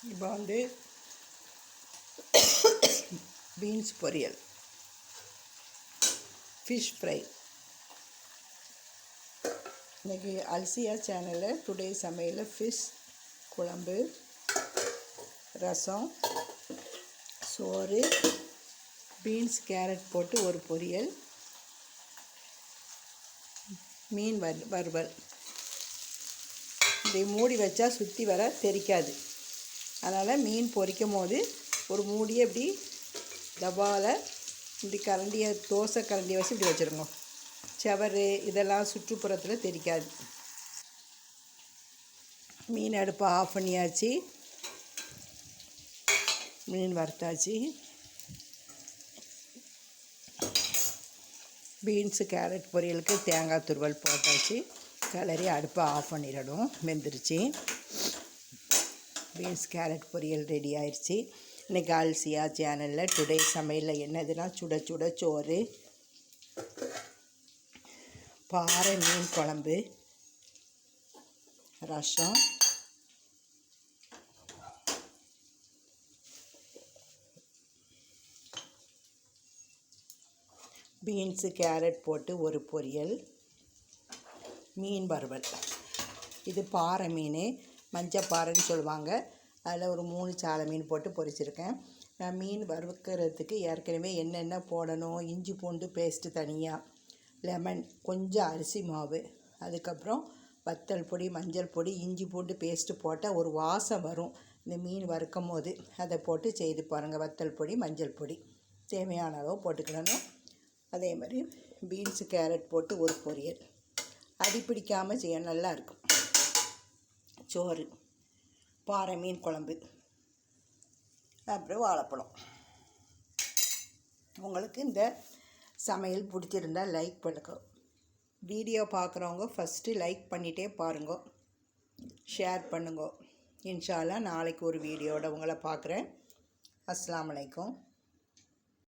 இப்போ வந்து பீன்ஸ் பொரியல், ஃபிஷ் ஃப்ரை. இன்றைக்கி அல்சியா சேனலில் டுடே சமையலில் ஃபிஷ் குழம்பு, ரசம், சோறு, பீன்ஸ் கேரட் போட்டு ஒரு பொரியல், மீன் வறுவல். இதை மூடி வச்சா சுற்றி வர தெரிக்காது. அதனால் மீன் பொரிக்கும் போது ஒரு மூடியை இப்படி டப்பாவில் இப்படி கரண்டியை, தோசை கரண்டியை வச்சு இப்படி வச்சுருங்க. செவரு இதெல்லாம் சுற்றுப்புறத்தில் தெரிக்காது. மீன் அடுப்பை ஆஃப் பண்ணியாச்சு. மீன் வறுத்தாச்சு. பீன்ஸு கேரட் பொரியலுக்கு தேங்காய் துருவல் போட்டாச்சு. கிளறி அடுப்பை ஆஃப் பண்ணிடணும். வெந்துருச்சு. பீன்ஸ் கேரட் பொரியல் ரெடி ஆயிடுச்சு. இன்றைக்கி அல்சியா சேனலில் டுடே சமையலில் என்னதுன்னா சுட சுட சோறு, பாறை மீன் குழம்பு, ரசம், பீன்ஸு கேரட் போட்டு ஒரு பொரியல், மீன் வறுவல். இது பாறை மீன், மஞ்சப்பாறைன்னு சொல்லுவாங்க. அதில் ஒரு 3 சாலை மீன் போட்டு பொரிச்சிருக்கேன். நான் மீன் வறுக்கிறதுக்கு ஏற்கனவே என்னென்ன போடணும், இஞ்சி பூண்டு பேஸ்ட்டு தனியாக, லெமன், கொஞ்சம் அரிசி மாவு, அதுக்கப்புறம் வத்தல் பொடி, மஞ்சள் பொடி, இஞ்சி பூண்டு பேஸ்ட்டு போட்டால் ஒரு வாசம் வரும் இந்த மீன் வறுக்கும் போது. அதை போட்டு செய்து பாருங்கள். வத்தல் பொடி, மஞ்சள் பொடி தேவையான அளவு போட்டுக்கிடணும். அதே மாதிரி பீன்ஸு கேரட் போட்டு ஒரு பொரியல். அடி பிடிக்காமல் செய்ய நல்லாயிருக்கும். சோறு, பாறை மீன் குழம்பு, அப்புறம் வாழைப்பழம். உங்களுக்கு இந்த சமையல் பிடிச்சிருந்தால் லைக் பண்ணுங்க. வீடியோ பார்க்குறவங்க ஃபஸ்ட்டு லைக் பண்ணிகிட்டே பாருங்க, ஷேர் பண்ணுங்க. இன்ஷா அல்லாஹ் நாளைக்கு ஒரு வீடியோட உங்களை பார்க்குறேன். அஸ்ஸலாமு அலைக்கும்.